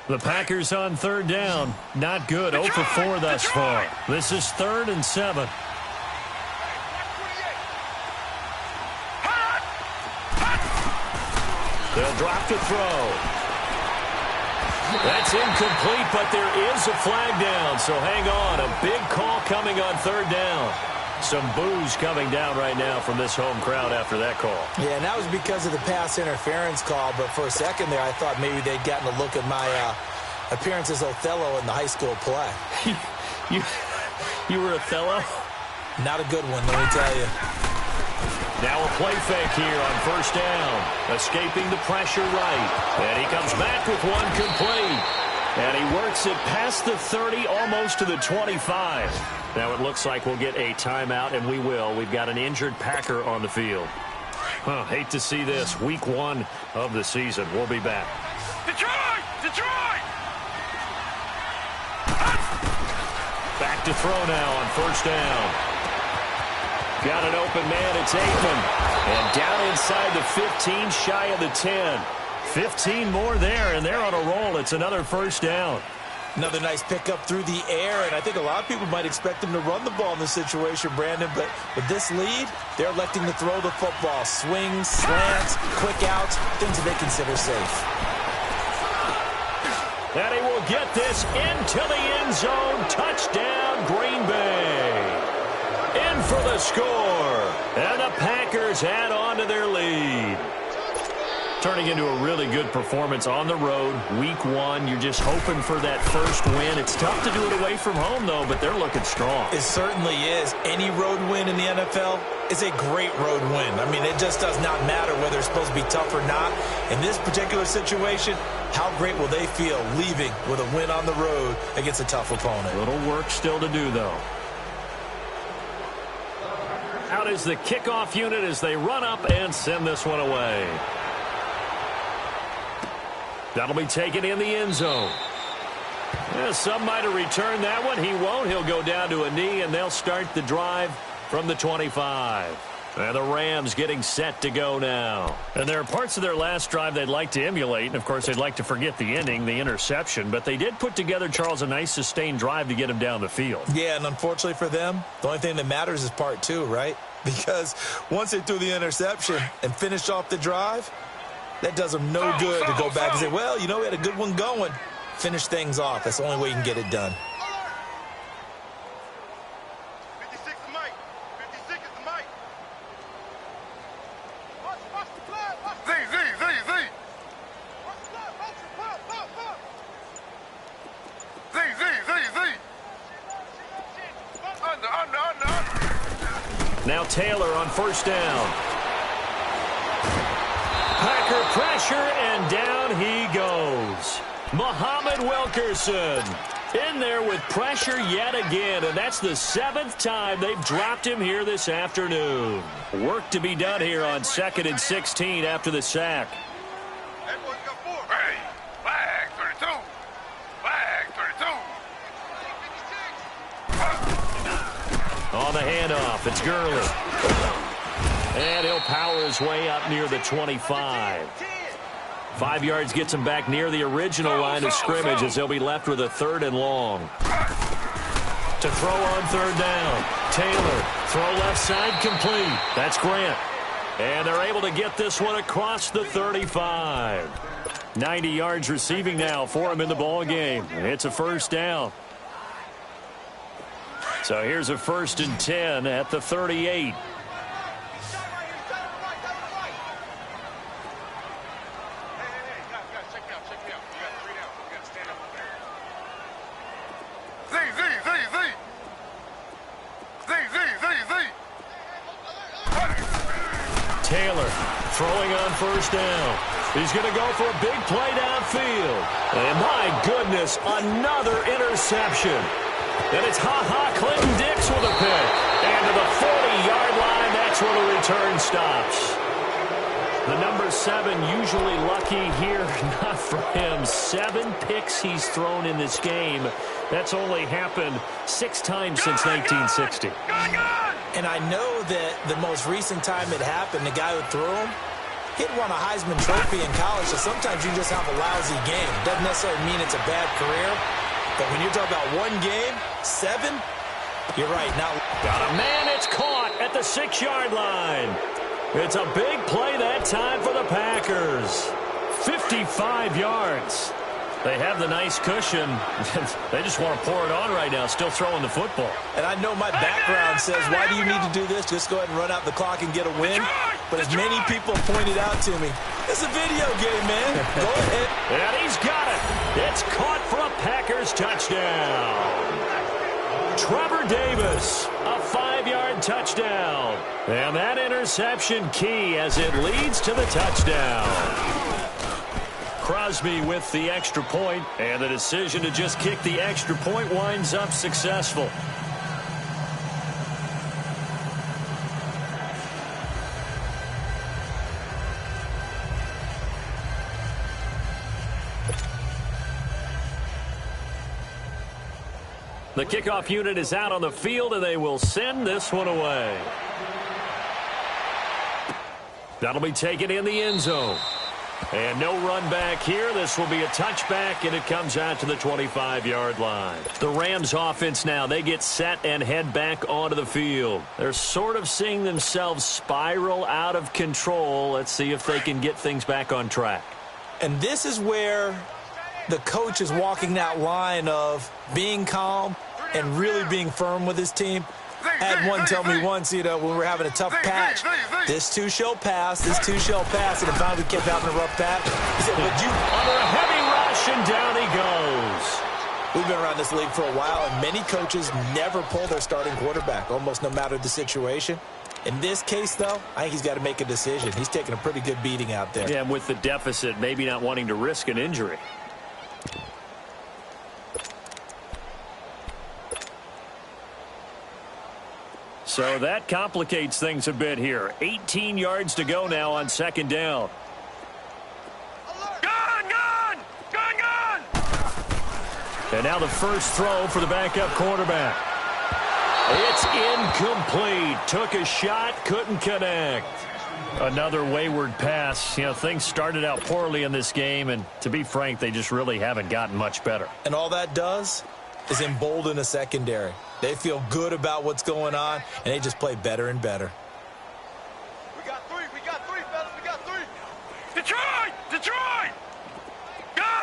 S2: The Packers on third down. Not good. 0 for 4 thus far. This is 3rd and 7. They'll drop to throw. That's incomplete, but there is a flag down, so hang on. A big call coming on third down. Some boos coming down right now from this home crowd after that call.
S3: Yeah, and that was because of the pass interference call, but for a second there I thought maybe they'd gotten a look at my appearance as Othello in the high school play.
S2: You were Othello?
S3: Not a good one, let me tell you.
S2: Now a play fake here on first down. Escaping the pressure right. And he comes back with one complete. And he works it past the 30, almost to the 25. Now it looks like we'll get a timeout, and we will. We've got an injured Packer on the field. Hate to see this. Week 1 of the season. We'll be back.
S4: Detroit! Detroit!
S2: Back to throw now on first down. Got an open man, it's Aikman. And down inside the 15, shy of the 10. 15 more there, and they're on a roll. It's another first down.
S3: Another nice pickup through the air, and I think a lot of people might expect them to run the ball in this situation, Brandon, but with this lead, they're electing to throw the football. Swings, slants, quick outs, things that they consider safe.
S2: And he will get this into the end zone. Touchdown, Green Bay. In for the score. And the Packers add on to their lead. Turning into a really good performance on the road. Week 1, you're just hoping for that first win. It's tough to do it away from home, though, but they're looking strong.
S3: It certainly is. Any road win in the NFL is a great road win. I mean, it just does not matter whether it's supposed to be tough or not. In this particular situation, how great will they feel leaving with a win on the road against a tough opponent?
S2: Little work still to do, though. Out is the kickoff unit as they run up and send this one away. That'll be taken in the end zone. Yeah, some might have returned that one. He won't. He'll go down to a knee, and they'll start the drive from the 25. And the Rams getting set to go now. And there are parts of their last drive they'd like to emulate. And, of course, they'd like to forget the ending, the interception. But they did put together, Charles, a nice sustained drive to get him down the field.
S3: Yeah, and unfortunately for them, the only thing that matters is part 2, right? Because once they threw the interception and finished off the drive, that does them no good to go back and say, well, you know, we had a good one going. Finish things off. That's the only way you can get it done.
S4: 56 is Mike. 56 is Mike. Watch the flag. Z. Watch the flag. Z. Under.
S2: Now Taylor on first down. Packer pressure, and down he goes. Muhammad Wilkerson in there with pressure yet again, and that's the 7th time they've dropped him here this afternoon. Work to be done here on 2nd and 16 after the sack.
S4: That boy's got 4. Hey, flag 32. Flag 32.
S2: On the handoff, it's Gurley. And he'll power his way up near the 25. 5 yards gets him back near the original line of scrimmage as they'll be left with a 3rd and long. To throw on third down. Taylor, throw left side complete. That's Grant. And they're able to get this one across the 35. 90 yards receiving now for him in the ball game. It's a first down. So here's a 1st and 10 at the 38. Taylor throwing on first down. He's going to go for a big play downfield. And my goodness, another interception. And it's Clinton Dix with a pick. And to the 40-yard line, that's where the return stops. The number 7 usually lucky here, not for him. 7 picks he's thrown in this game. That's only happened 6 times since 1960.
S3: And I know that the most recent time it happened, the guy who threw him, He had won a Heisman Trophy in college, so sometimes you just have a lousy game. Doesn't necessarily mean it's a bad career. But when you're talking about one game, 7, you're right. Now
S2: got a man. It's caught at the 6-yard line. It's a big play that time for the Packers. 55 yards. They have the nice cushion. They just want to pour it on right now, still throwing the football.
S3: And I know my background says, why do you need to do this? Just go ahead and run out the clock and get a win. But as many people pointed out to me, it's a video game, man. Go ahead.
S2: And he's got it. It's caught for a Packers touchdown. Trevor Davis, a 5-yard touchdown. And that interception key as it leads to the touchdown. Crosby with the extra point, and the decision to just kick the extra point winds up successful. The kickoff unit is out on the field, and they will send this one away. That'll be taken in the end zone. And no run back here. This will be a touchback, and it comes out to the 25-yard line. The Rams offense now, they get set and head back onto the field. They're sort of seeing themselves spiral out of control. Let's see if they can get things back on track.
S3: And this is where the coach is walking that line of being calm and really being firm with his team. I had one tell me once, when we were having a tough patch, this too shall pass, this too shall pass, and if I kept having a rough patch, he said, but you...
S2: Under a heavy rush, and down he goes.
S3: We've been around this league for a while, and many coaches never pull their starting quarterback, almost no matter the situation. In this case, though, I think he's got to make a decision. He's taking a pretty good beating out there.
S2: Yeah, and with the deficit, maybe not wanting to risk an injury. So that complicates things a bit here. 18 yards to go now on second down.
S4: Gun!
S2: And now the first throw for the backup quarterback. It's incomplete. Took a shot, couldn't connect. Another wayward pass. Things started out poorly in this game, and to be frank, they just really haven't gotten much better.
S3: And all that does is embolden a secondary. They feel good about what's going on, and they just play better and better.
S4: We got three, fellas, we got 3. Detroit! Gun!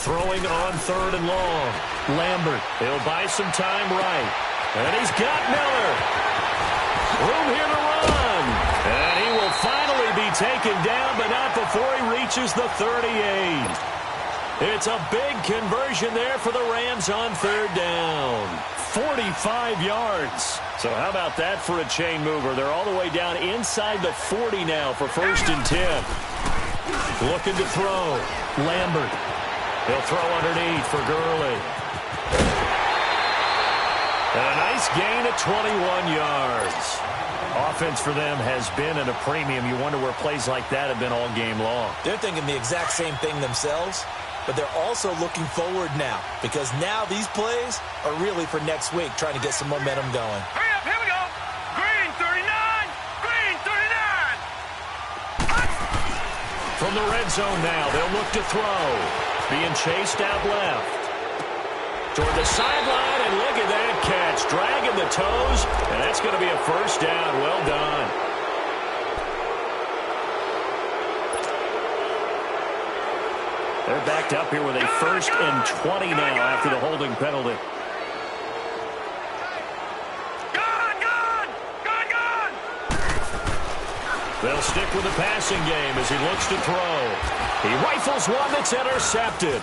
S2: Throwing on 3rd and long. Lambert, he'll buy some time right. And he's got Miller. Room here to run. And he will finally be taken down, but not before he reaches the 38. It's a big conversion there for the Rams on 3rd down. 45 yards. So how about that for a chain mover? They're all the way down inside the 40 now for 1st and 10. Looking to throw. Lambert. He'll throw underneath for Gurley. And a nice gain at 21 yards. Offense for them has been at a premium. You wonder where plays like that have been all game long.
S3: They're thinking the exact same thing themselves. But they're also looking forward now, because now these plays are really for next week, trying to get some momentum going.
S4: Hurry up, here we go. Green 39.
S2: From the red zone now, they'll look to throw. Being chased out left. Toward the sideline, and look at that catch. Dragging the toes, and that's going to be a 1st down. Well done. They're backed up here with a 1st and 20 now after the holding penalty.
S4: Gun!
S2: They'll stick with the passing game as he looks to throw. He rifles one that's intercepted.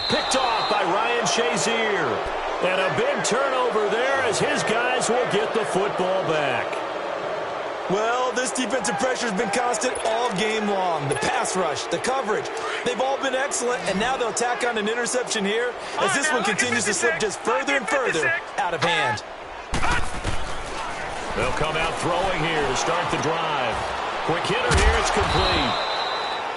S2: Picked off by Ryan Shazier. And a big turnover there as his guys will get the football back.
S3: Well, this defensive pressure has been constant all game long. The pass rush, the coverage, they've all been excellent, and now they'll tack on an interception here as this one continues to slip just further and further out of hand.
S2: They'll come out throwing here to start the drive. Quick hitter here, it's complete.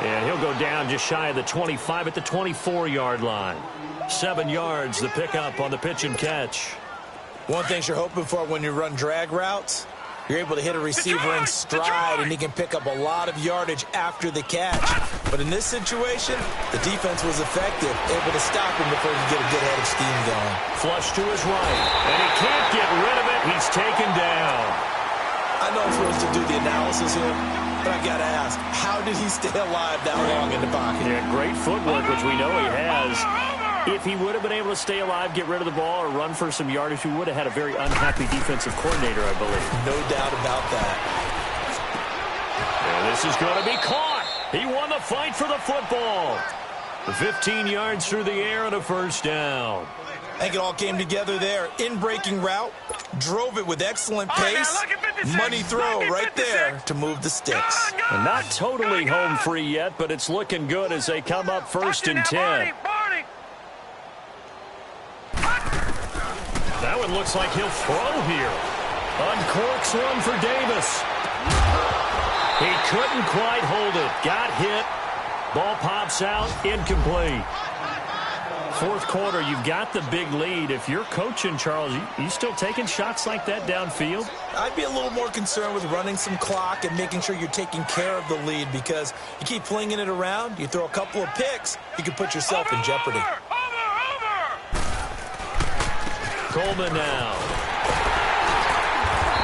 S2: And he'll go down just shy of the 25 at the 24-yard line. 7 yards, the pickup on the pitch and catch.
S3: One thing you're hoping for when you run drag routes You're able to hit a receiver in stride, and he can pick up a lot of yardage after the catch. But in this situation, the defense was effective, able to stop him before he could get a good head of steam going.
S2: Flush to his right, and he can't get rid of it. He's taken down.
S3: I know I'm supposed to do the analysis here, but I've got to ask, how did he stay alive that long in the pocket?
S2: Yeah, great footwork, which we know he has. If he would have been able to stay alive, get rid of the ball, or run for some yardage, he would have had a very unhappy defensive coordinator, I believe.
S3: No doubt about that.
S2: And this is going to be caught. He won the fight for the football. 15 yards through the air and a first down.
S3: I think it all came together there. In-breaking route, drove it with excellent pace. Money throw right there to move the sticks.
S2: And not totally home free yet, but it's looking good as they come up 1st and 10. That one looks like he'll throw here. Uncorks one for Davis. He couldn't quite hold it. Got hit. Ball pops out. Incomplete. 4th quarter, you've got the big lead. If you're coaching, Charles, you still taking shots like that downfield?
S3: I'd be a little more concerned with running some clock and making sure you're taking care of the lead, because you keep flinging it around, you throw a couple of picks, you can put yourself in jeopardy.
S2: Coleman now.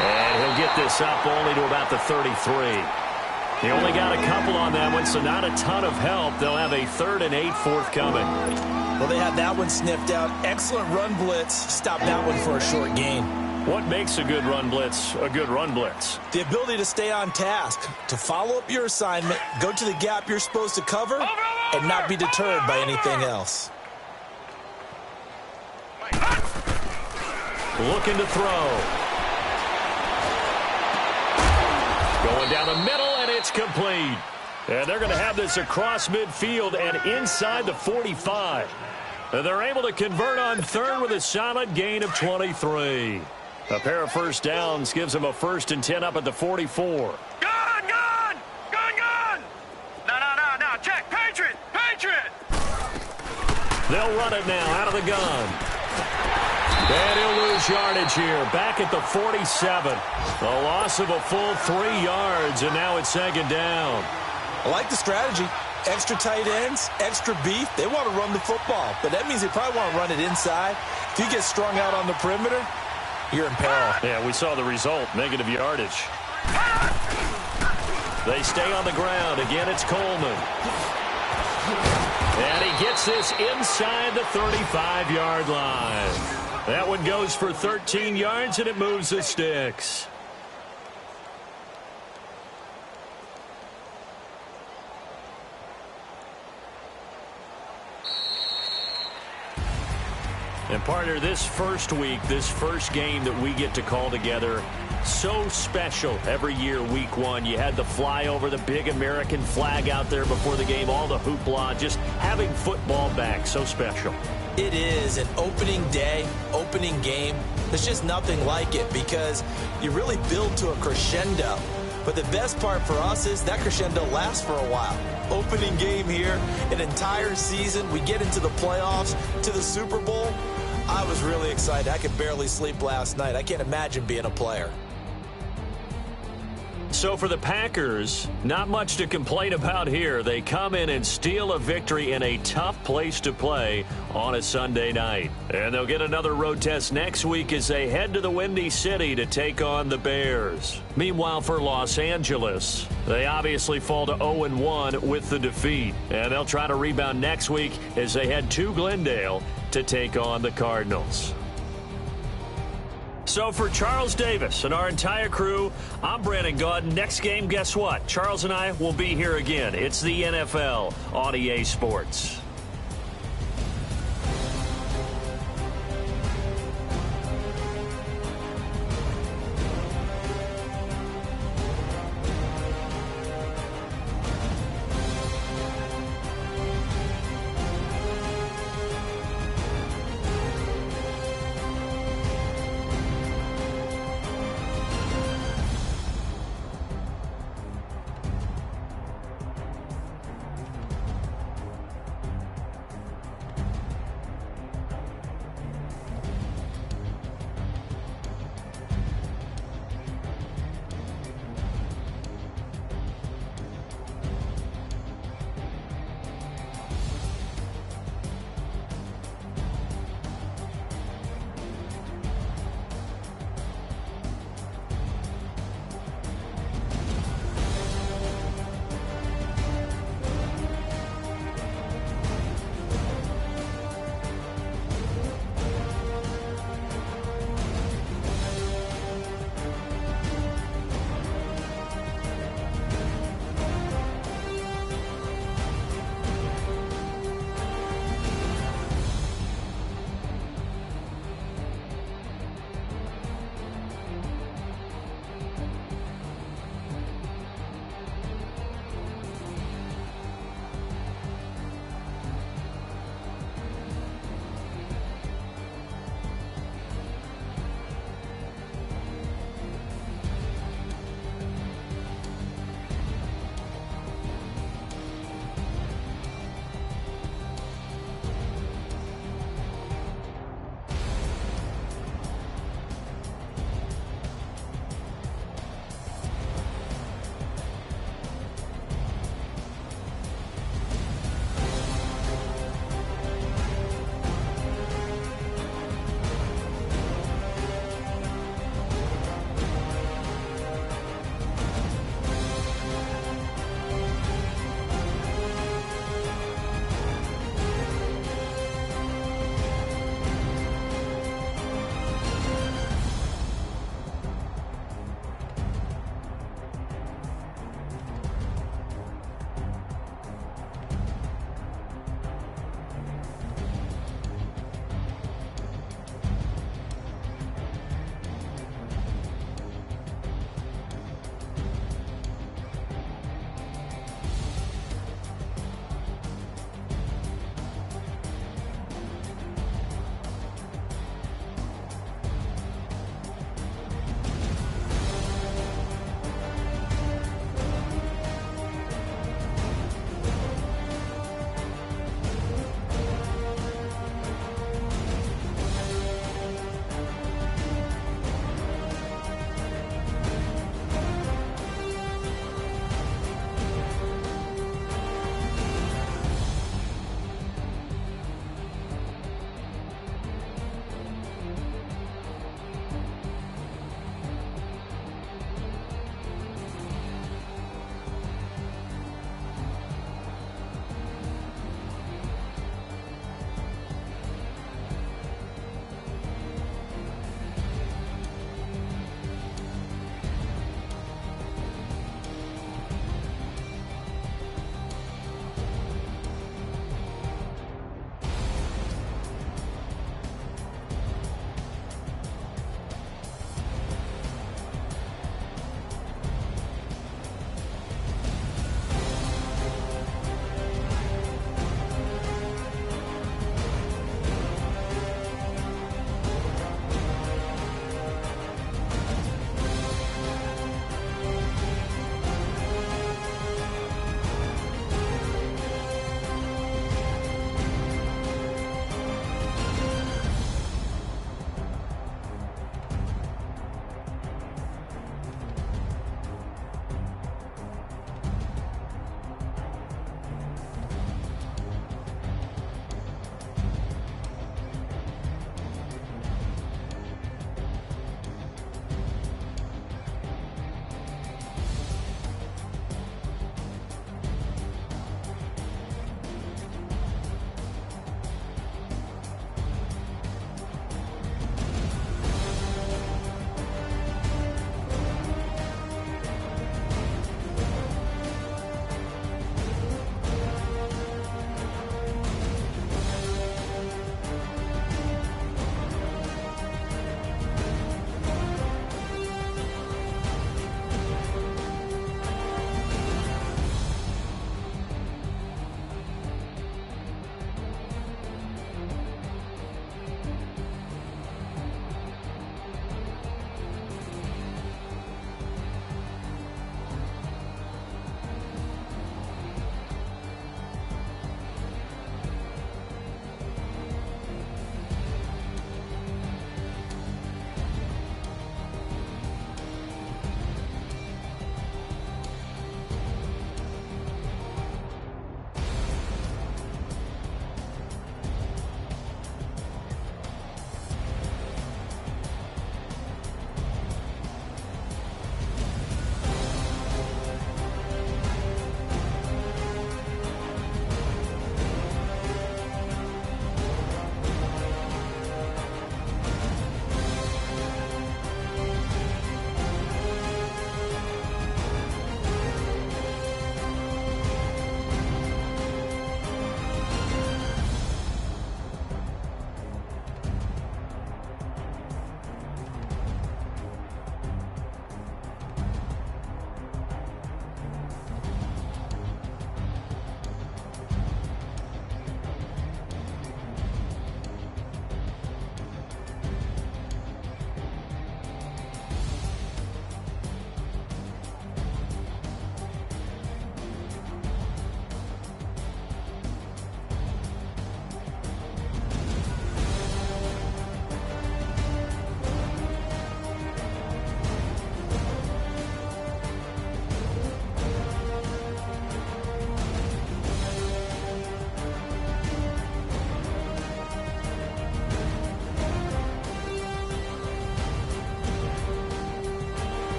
S2: And he'll get this up only to about the 33. He only got a couple on that one, so not a ton of help. They'll have a 3rd and 8 forthcoming.
S3: Well, they had that one sniffed out. Excellent run blitz. Stop that one for a short gain.
S2: What makes a good run blitz a good run blitz?
S3: The ability to stay on task, to follow up your assignment, go to the gap you're supposed to cover, and not be deterred by anything else.
S2: Looking to throw. Going down the middle, and it's complete. And they're going to have this across midfield and inside the 45. And they're able to convert on 3rd with a solid gain of 23. A pair of first downs gives them a 1st and 10 up at the 44.
S4: Gun! No, check. Patriot!
S2: They'll run it now out of the gun. And he'll lose yardage here. Back at the 47. A loss of a full 3 yards, and now it's 2nd down.
S3: I like the strategy. Extra tight ends, extra beef. They want to run the football, but that means they probably want to run it inside. If you get strung out on the perimeter, you're in peril.
S2: Yeah, we saw the result, negative yardage. They stay on the ground. Again, it's Coleman. And he gets this inside the 35-yard line. That one goes for 13 yards, and it moves the sticks. And partner, this first week, this first game that we get to call together, so special every year, week 1. You had the flyover, the big American flag out there before the game, all the hoopla, just having football back, so special.
S3: It is an opening day, opening game. There's just nothing like it because you really build to a crescendo. But the best part for us is that crescendo lasts for a while. Opening game here, an entire season. We get into the playoffs, to the Super Bowl. I was really excited. I could barely sleep last night. I can't imagine being a player.
S2: So for the Packers, not much to complain about here. They come in and steal a victory in a tough place to play on a Sunday night. And they'll get another road test next week as they head to the Windy City to take on the Bears. Meanwhile, for Los Angeles, they obviously fall to 0-1 with the defeat. And they'll try to rebound next week as they head to Glendale to take on the Cardinals. So for Charles Davis and our entire crew, I'm Brandon Gaudin. Next game, guess what? Charles and I will be here again. It's the NFL on EA Sports.